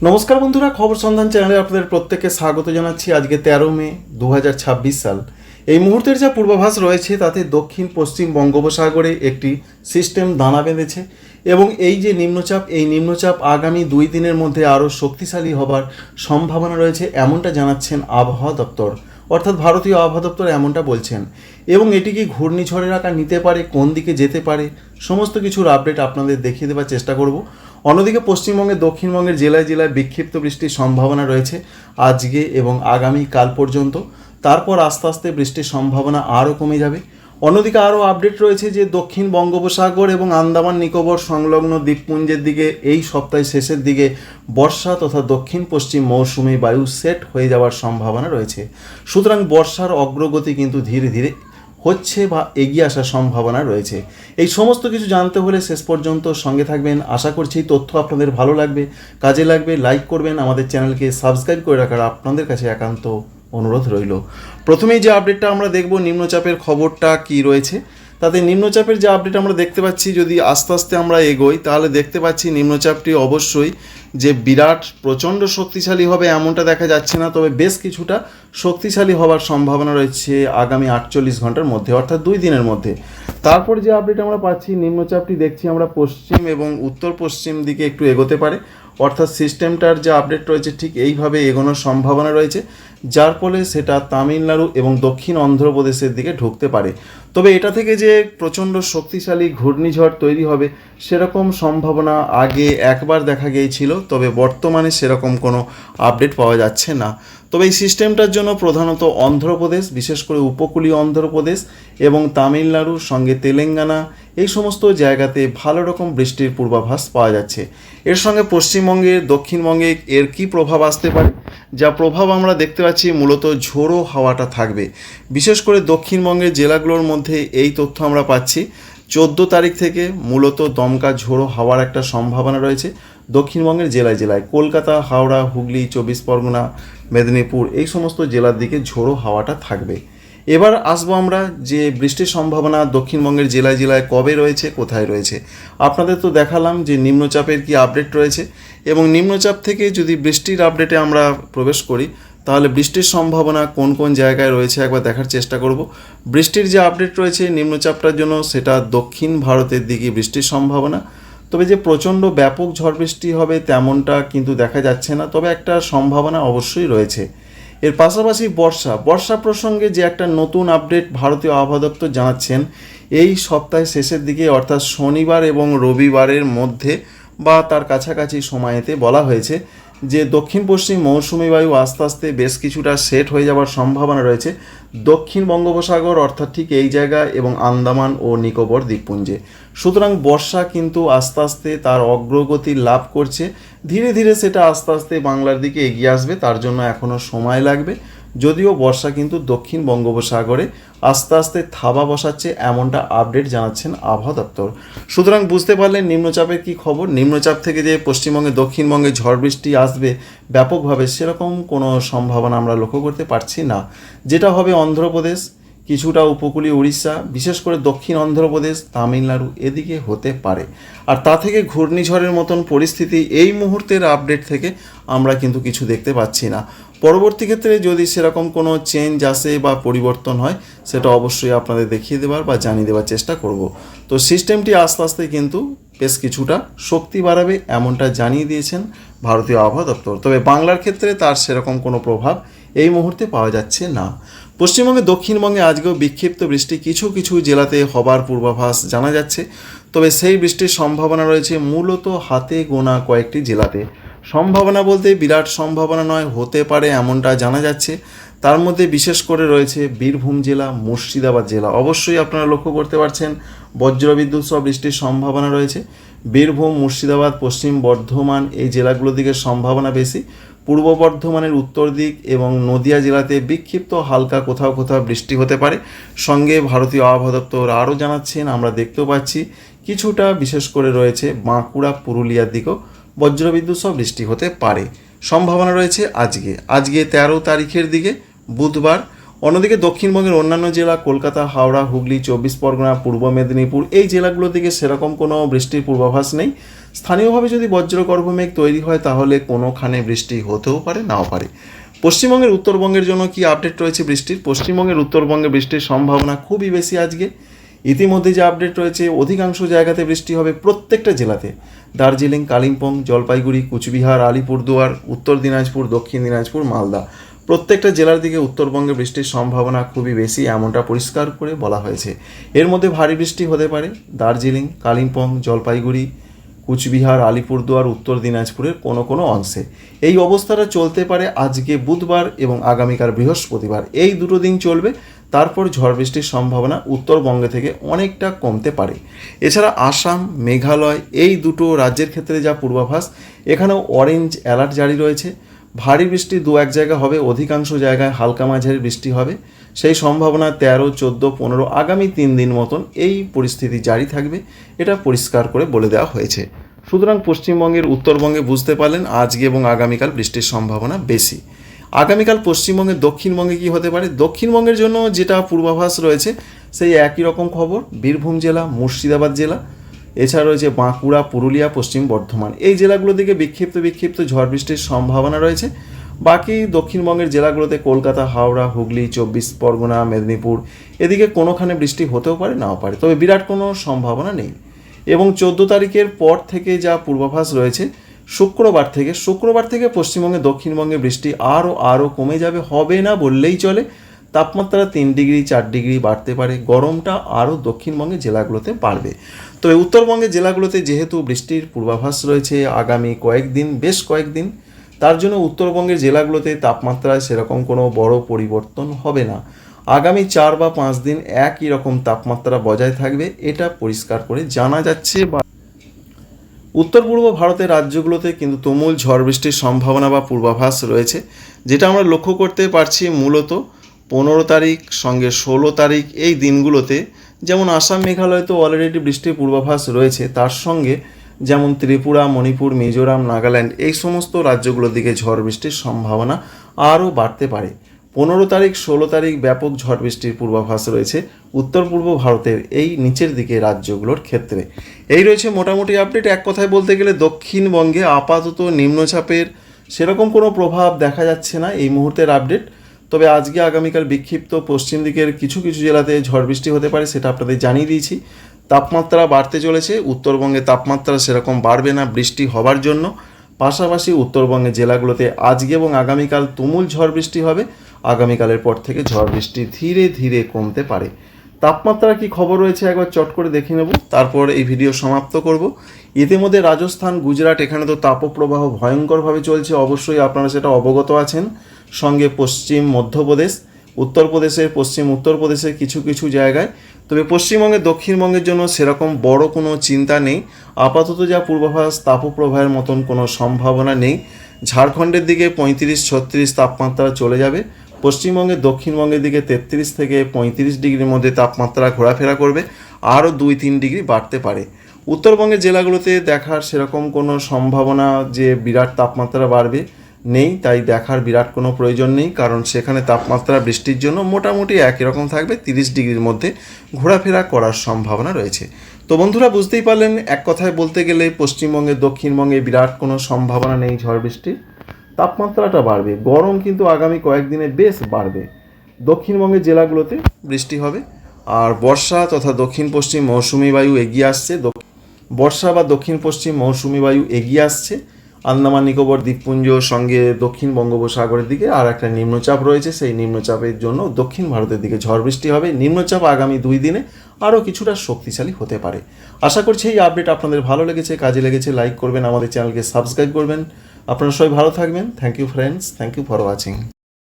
নমস্কার বন্ধুরা, খবর সন্ধান চ্যানেলে আপনাদের প্রত্যেককে স্বাগত জানাচ্ছি। আজকে 13 মে 2026 সাল। এই মুহূর্তের যা পূর্বাভাস রয়েছে তাতে দক্ষিণ পশ্চিম বঙ্গোপসাগরে একটি সিস্টেম দানা বেঁধেছে এবং এই যে নিম্নচাপ, এই নিম্নচাপ আগামী 2 দিনের মধ্যে আরও শক্তিশালী হবার সম্ভাবনা রয়েছে, এমনটা জানাচ্ছেন আবহাওয়া দপ্তর। অর্থাৎ ভারতীয় আবহাওয়া দপ্তর এমনটা বলছেন এবং এটি কি ঘূর্ণিঝড়ের আকার নিতে পারে, কোন দিকে যেতে পারে, সমস্ত কিছুর আপডেট আপনাদের দেখিয়ে দেওয়ার চেষ্টা করব। অন্যদিকে পশ্চিমবঙ্গের দক্ষিণবঙ্গের জেলায় জেলায় বিক্ষিপ্ত বৃষ্টির সম্ভাবনা রয়েছে আজকে এবং আগামী কাল পর্যন্ত। তারপর আস্তে আস্তে বৃষ্টির সম্ভাবনা আরও কমে যাবে। অন্যদিকে আরও আপডেট রয়েছে যে দক্ষিণ বঙ্গোপসাগর এবং আন্দামান নিকোবর সংলগ্ন দ্বীপপুঞ্জের দিকে এই সপ্তাহের শেষের দিকে বর্ষা তথা দক্ষিণ পশ্চিম মৌসুমী বায়ু সেট হয়ে যাওয়ার সম্ভাবনা রয়েছে। সুতরাং বর্ষার অগ্রগতি কিন্তু ধীরে ধীরে হচ্ছে বা এগিয়ে আসার সম্ভাবনা রয়েছে। এই সমস্ত কিছু জানতে হলে শেষ পর্যন্ত সঙ্গে থাকবেন। আশা করছি তথ্য আপনাদের ভালো লাগবে, কাজে লাগবে। লাইক করবেন, আমাদের চ্যানেলকে সাবস্ক্রাইব করে রাখার আপনাদের কাছে একান্ত অনুরোধ রইল। প্রথমেই যে আপডেটটা আমরা দেখব, নিম্নচাপের খবরটা কি রয়েছে। তাতে নিম্নচাপের যে আপডেট আমরা দেখতে পাচ্ছি, যদি আস্তে আস্তে আমরা এগোই তাহলে দেখতে পাচ্ছি নিম্নচাপটি অবশ্যই যে বিরাট প্রচণ্ড শক্তিশালী হবে এমনটা দেখা যাচ্ছে না, তবে বেশ কিছুটা শক্তিশালী হওয়ার সম্ভাবনা রয়েছে আগামী 48 ঘন্টার মধ্যে, অর্থাৎ 2 দিনের মধ্যে। তারপর যে আপডেট আমরা পাচ্ছি, নিম্নচাপটি দেখছি আমরা পশ্চিম এবং উত্তর পশ্চিম দিকে একটু এগোতে পারে, অর্থাৎ সিস্টেমটার যে আপডেট রয়েছে ঠিক এইভাবে এগোনোর সম্ভাবনা রয়েছে, যার ফলে সেটা তামিলনাড়ু এবং দক্ষিণ অন্ধ্রপ্রদেশের দিকে ঢুকতে পারে। তবে এটা থেকে যে প্রচণ্ড শক্তিশালী ঘূর্ণিঝড় তৈরি হবে সেরকম সম্ভাবনা আগে একবার দেখা গিয়েছিল, তবে বর্তমানে সেরকম কোনো আপডেট পাওয়া যাচ্ছে না। তবে এই সিস্টেমটার জন্য প্রধানত অন্ধ্রপ্রদেশ, বিশেষ করে উপকূলীয় অন্ধ্রপ্রদেশ এবং তামিলনাড়ুর সঙ্গে তেলেঙ্গানা, এই সমস্ত জায়গাতে ভালো রকম বৃষ্টির পূর্বাভাস পাওয়া যাচ্ছে। এর সঙ্গে পশ্চিমবঙ্গে, দক্ষিণবঙ্গে এর কী প্রভাব আসতে পারে, যা প্রভাব আমরা দেখতে পাচ্ছি মূলত ঝোড়ো হাওয়াটা থাকবে। বিশেষ করে দক্ষিণবঙ্গের জেলাগুলোর মধ্যে এই তথ্য আমরা পাচ্ছি 14 তারিখ থেকে মূলত দমকা ঝোড়ো হাওয়ার একটা সম্ভাবনা রয়েছে দক্ষিণবঙ্গের জেলায় জেলায়। কলকাতা, হাওড়া, হুগলি, 24 পরগনা, মেদিনীপুর, এই সমস্ত জেলার দিকে ঝোড়ো হাওয়াটা থাকবে। এবার আসবো আমরা যে বৃষ্টির সম্ভাবনা দক্ষিণবঙ্গের জেলায় জেলায় কবে রয়েছে, কোথায় রয়েছে। আপনাদের তো দেখালাম যে নিম্নচাপের কি আপডেট রয়েছে, এবং নিম্নচাপ থেকে যদি বৃষ্টির আপডেটে আমরা প্রবেশ করি তাহলে বৃষ্টির সম্ভাবনা কোন কোন জায়গায় রয়েছে একবার দেখার চেষ্টা করব। বৃষ্টির যে আপডেট রয়েছে নিম্নচাপটার জন্য, সেটা দক্ষিণ ভারতের দিকে বৃষ্টির সম্ভাবনা। তবে যে প্রচণ্ড ব্যাপক ঝড় বৃষ্টি হবে তেমনটা কিন্তু দেখা যাচ্ছে না, তবে একটা সম্ভাবনা অবশ্যই রয়েছে। এর পাশাপাশি বর্ষা প্রসঙ্গে যে একটা নতুন আপডেট ভারতীয় আবহাওয়া দপ্তর জানাচ্ছেন, এই সপ্তাহের শেষের দিকে অর্থাৎ শনিবার এবং রবিবারের মধ্যে বা তার কাছাকাছি সময়েতে বলা হয়েছে যে দক্ষিণ পশ্চিম মৌসুমী বায়ু আস্তে আস্তে বেশ কিছুটা সেট হয়ে যাওয়ার সম্ভাবনা রয়েছে দক্ষিণ বঙ্গোপসাগর, অর্থাৎ ঠিক এই জায়গা এবং আন্দামান ও নিকোবর দ্বীপপুঞ্জে। সুতরাং বর্ষা কিন্তু আস্তে আস্তে তার অগ্রগতি লাভ করছে, ধীরে ধীরে সেটা আস্তে আস্তে বাংলার দিকে এগিয়ে আসবে। তার জন্য এখনও সময় লাগবে, যদিও বর্ষা কিন্তু দক্ষিণ বঙ্গোপসাগরে আস্তে আস্তে থাবা বসাচ্ছে এমনটা আপডেট জানাচ্ছেন আবহাওয়া দপ্তর। সুতরাং বুঝতে পারলেন নিম্নচাপের কী খবর। নিম্নচাপ থেকে যে পশ্চিমবঙ্গে দক্ষিণবঙ্গে ঝড় বৃষ্টি আসবে ব্যাপকভাবে সেরকম কোনো সম্ভাবনা আমরা লক্ষ্য করতে পারছি না। যেটা হবে অন্ধ্রপ্রদেশ, কিছুটা উপকূলীয় উড়িষ্যা, বিশেষ করে দক্ষিণ অন্ধ্রপ্রদেশ, তামিলনাড়ু এদিকে হতে পারে। আর তা থেকে ঘূর্ণিঝড়ের মতন পরিস্থিতি এই মুহূর্তের আপডেট থেকে আমরা কিন্তু কিছু দেখতে পাচ্ছি না। পরবর্তী ক্ষেত্রে যদি সেরকম কোনো চেঞ্জ আসে বা পরিবর্তন হয় সেটা অবশ্যই আপনাদের দেখিয়ে দেওয়ার বা জানিয়ে দেওয়ার চেষ্টা করব। তো সিস্টেমটি আস্তে আস্তে কিন্তু বেশ কিছুটা শক্তি বাড়াবে এমনটা জানিয়ে দিয়েছেন ভারতীয় আবহাওয়া দপ্তর। তবে বাংলার ক্ষেত্রে তার সেরকম কোনো প্রভাব এই মুহূর্তে পাওয়া যাচ্ছে না। পশ্চিমবঙ্গে, দক্ষিণবঙ্গে আজকেও বিক্ষিপ্ত বৃষ্টি কিছু কিছু জেলাতে হবার পূর্বাভাস জানা যাচ্ছে, তবে সেই বৃষ্টির সম্ভাবনা রয়েছে মূলত হাতে গোনা কয়েকটি জেলাতে। সম্ভাবনা বলতে বিরাট সম্ভাবনা নয়, হতে পারে এমনটা জানা যাচ্ছে। তার মধ্যে বিশেষ করে রয়েছে বীরভূম জেলা, মুর্শিদাবাদ জেলা। অবশ্যই আপনারা লক্ষ্য করতে পারছেন বজ্রবিদ্যুৎ সহ বৃষ্টির সম্ভাবনা রয়েছে। বীরভূম, মুর্শিদাবাদ, পশ্চিম বর্ধমান এই জেলাগুলোর দিকে সম্ভাবনা বেশি। পূর্ব বর্ধমানের উত্তর দিক এবং নদিয়া জেলাতে বিক্ষিপ্ত হালকা কোথাও কোথাও বৃষ্টি হতে পারে। সঙ্গে ভারতীয় আবহাওয়া দপ্তর আরও জানাচ্ছেন, আমরা দেখতেও পাচ্ছি কিছুটা বিশেষ করে রয়েছে বাঁকুড়া, পুরুলিয়ার দিকেও বজ্রবিদ্যুৎ সহ বৃষ্টি হতে পারে। সম্ভাবনা রয়েছে আজকে 13 তারিখের দিকে বুধবার। অন্যদিকে দক্ষিণবঙ্গের অন্যান্য জেলা কলকাতা, হাওড়া, হুগলি, 24 পরগনা, পূর্ব মেদিনীপুর এই জেলাগুলোর দিকে সেরকম কোনো বৃষ্টির পূর্বাভাস নেই। স্থানীয়ভাবে যদি বজ্রগর্ভ মেঘ তৈরি হয় তাহলে কোনোখানে বৃষ্টি হতেও পারে, নাও পারে। পশ্চিমবঙ্গের উত্তরবঙ্গের জন্য কি আপডেট রয়েছে বৃষ্টির? পশ্চিমবঙ্গের উত্তরবঙ্গে বৃষ্টির সম্ভাবনা খুবই বেশি আজকে। ইতিমধ্যে যে আপডেট রয়েছে, অধিকাংশ জায়গাতে বৃষ্টি হবে প্রত্যেকটা জেলাতে। দার্জিলিং, কালিম্পং, জলপাইগুড়ি, কুচবিহার, আলিপুরদুয়ার, উত্তর দিনাজপুর, দক্ষিণ দিনাজপুর, মালদা প্রত্যেকটা জেলার দিকে উত্তরবঙ্গে বৃষ্টির সম্ভাবনা খুবই বেশি, এমনটা পরিষ্কার করে বলা হয়েছে। এর মধ্যে ভারী বৃষ্টি হতে পারে দার্জিলিং, কালিম্পং, জলপাইগুড়ি, কুচবিহার, আলিপুরদুয়ার, উত্তর দিনাজপুরের কোনো কোনো অংশে। এই অবস্থাটা চলতে পারে আজকে বুধবার এবং আগামীকাল বৃহস্পতিবার, এই দুটো দিন চলবে। তারপর ঝড় বৃষ্টির সম্ভাবনা উত্তরবঙ্গে থেকে অনেকটা কমতে পারে। এছাড়া আসাম, মেঘালয় এই দুটো রাজ্যের ক্ষেত্রে যা পূর্বাভাস, এখানেও অরেঞ্জ অ্যালার্ট জারি রয়েছে। ভারী বৃষ্টি দু এক জায়গা হবে, অধিকাংশ জায়গায় হালকা মাঝারি বৃষ্টি হবে। সেই সম্ভাবনা 13, 14, 15 আগামী 3 দিন মতন এই পরিস্থিতি জারি থাকবে, এটা পরিষ্কার করে বলে দেওয়া হয়েছে। সুতরাং পশ্চিমবঙ্গের উত্তরবঙ্গে বুঝতে পারলেন আজকে এবং আগামীকাল বৃষ্টির সম্ভাবনা বেশি। আগামীকাল পশ্চিমবঙ্গের দক্ষিণবঙ্গে কি হতে পারে? দক্ষিণবঙ্গের জন্য যেটা পূর্বাভাস রয়েছে সেই একই রকম খবর। বীরভূম জেলা, মুর্শিদাবাদ জেলা, এছাড়া রয়েছে বাঁকুড়া, পুরুলিয়া, পশ্চিম বর্ধমান এই জেলাগুলোর দিকে বিক্ষিপ্ত ঝড় বৃষ্টির সম্ভাবনা রয়েছে। বাকি দক্ষিণবঙ্গের জেলাগুলোতে কলকাতা, হাওড়া, হুগলি, 24 পরগনা, মেদিনীপুর এদিকে কোনোখানে বৃষ্টি হতেও পারে, নাও পারে, তবে বিরাট কোনো সম্ভাবনা নেই। এবং 14 তারিখের পর থেকে যা পূর্বাভাস রয়েছে, শুক্রবার থেকে পশ্চিমবঙ্গে দক্ষিণবঙ্গে বৃষ্টি আরও কমে যাবে, হবে না বললেই চলে। তাপমাত্রা 3 ডিগ্রি 4 ডিগ্রি বাড়তে পারে, গরমটা আরও দক্ষিণবঙ্গের জেলাগুলোতে বাড়বে। তবে উত্তরবঙ্গের জেলাগুলোতে যেহেতু বৃষ্টির পূর্বাভাস রয়েছে আগামী বেশ কয়েকদিন, তার জন্য উত্তরবঙ্গের জেলাগুলোতে তাপমাত্রায় সেরকম কোনো বড় পরিবর্তন হবে না। আগামী 4 বা 5 দিন একই রকম তাপমাত্রা বজায় থাকবে, এটা পরিষ্কার করে জানা যাচ্ছে। উত্তর পূর্ব ভারতের রাজ্যগুলোতে কিন্তু তুমুল ঝড় বৃষ্টির সম্ভাবনা বা পূর্বাভাস রয়েছে, যেটা আমরা লক্ষ্য করতে পারছি মূলত 15 তারিখ সঙ্গে 16 তারিখ এই দিনগুলোতে। যেমন আসাম, মেঘালয় তো অলরেডি বৃষ্টির পূর্বাভাস রয়েছে, তার সঙ্গে যেমন ত্রিপুরা, মণিপুর, মিজোরাম, নাগাল্যান্ড এই সমস্ত রাজ্যগুলোর দিকে ঝড় বৃষ্টির সম্ভাবনা আরও বাড়তে পারে। 15 তারিখ 16 তারিখ ব্যাপক ঝড় বৃষ্টির পূর্বাভাস রয়েছে উত্তর পূর্ব ভারতের এই নিচের দিকে রাজ্যগুলোর ক্ষেত্রে। এই রয়েছে মোটামুটি আপডেট। এক কথায় বলতে গেলে দক্ষিণবঙ্গে আপাতত নিম্নচাপের সেরকম কোনো প্রভাব দেখা যাচ্ছে না এই মুহূর্তের আপডেট। তবে আজকে আগামীকাল বিক্ষিপ্ত পশ্চিম দিকের কিছু জেলাতে ঝড় বৃষ্টি হতে পারে, সেটা আপনাদের জানিয়ে দিয়েছি। তাপমাত্রা বাড়তে চলেছে, উত্তরবঙ্গে তাপমাত্রা সেরকম বাড়বে না বৃষ্টি হবার জন্য। পাশাপাশি উত্তরবঙ্গের জেলাগুলোতে আজকে এবং আগামীকাল তুমুল ঝড় বৃষ্টি হবে। আগামীকালের পর থেকে ঝড় বৃষ্টি ধীরে ধীরে কমতে পারে। তাপমাত্রা কি খবর রয়েছে একবার চট করে দেখে নেব, তারপর এই ভিডিও সমাপ্ত করব। ইতিমধ্যে রাজস্থান, গুজরাট এখানে তো তাপপ্রবাহ ভয়ঙ্করভাবে চলছে, অবশ্যই আপনারা সেটা অবগত আছেন। সঙ্গে পশ্চিম মধ্যপ্রদেশ, পশ্চিম উত্তরপ্রদেশের কিছু জায়গায়। তবে পশ্চিমবঙ্গের দক্ষিণবঙ্গের জন্য সেরকম বড় কোনো চিন্তা নেই। আপাতত যা পূর্বাভাস, তাপপ্রবাহের মতন কোনো সম্ভাবনা নেই। ঝাড়খণ্ডের দিকে 35-36 তাপমাত্রা চলে যাবে। পশ্চিমবঙ্গের দক্ষিণবঙ্গের দিকে 33 থেকে 35 ডিগ্রির মধ্যে তাপমাত্রা ঘোরাফেরা করবে, আরও 2-3 ডিগ্রি বাড়তে পারে। উত্তরবঙ্গের জেলাগুলোতে দেখার সেরকম কোনো সম্ভাবনা যে বিরাট তাপমাত্রা বাড়বে নেই, তাই দেখার বিরাট কোনো প্রয়োজন নেই, কারণ সেখানে তাপমাত্রা বৃষ্টির জন্য মোটামুটি একই রকম থাকবে, 30 ডিগ্রির মধ্যে ঘোরাফেরা করার সম্ভাবনা রয়েছে। তো বন্ধুরা বুঝতেই পারলেন, এক কথায় বলতে গেলে পশ্চিমবঙ্গে দক্ষিণবঙ্গে বিরাট কোনো সম্ভাবনা নেই ঝড় বৃষ্টির। তাপমাত্রাটা বাড়বে, গরম কিন্তু আগামী কয়েকদিনে বেশ বাড়বে। দক্ষিণবঙ্গের জেলাগুলোতে বৃষ্টি হবে। আর বর্ষা তথা দক্ষিণ পশ্চিম মৌসুমি বায়ু এগিয়ে আসছে। বর্ষা বা দক্ষিণ পশ্চিম মৌসুমি বায়ু এগিয়ে আসছে আন্দামান নিকোবর দ্বীপপুঞ্জ সঙ্গে দক্ষিণ বঙ্গোপসাগরের দিকে। আর একটা নিম্নচাপ রয়েছে, সেই নিম্নচাপের জন্য দক্ষিণ ভারতের দিকে ঝড় বৃষ্টি হবে। নিম্নচাপ আগামী 2 দিনে আরও কিছুটা শক্তিশালী হতে পারে। আশা করছি এই আপডেট আপনাদের ভালো লেগেছে, কাজে লেগেছে। লাইক করবেন, আমাদের চ্যানেলকে সাবস্ক্রাইব করবেন। আপনারা সবাই ভালো থাকবেন। Thank you friends, thank you for watching.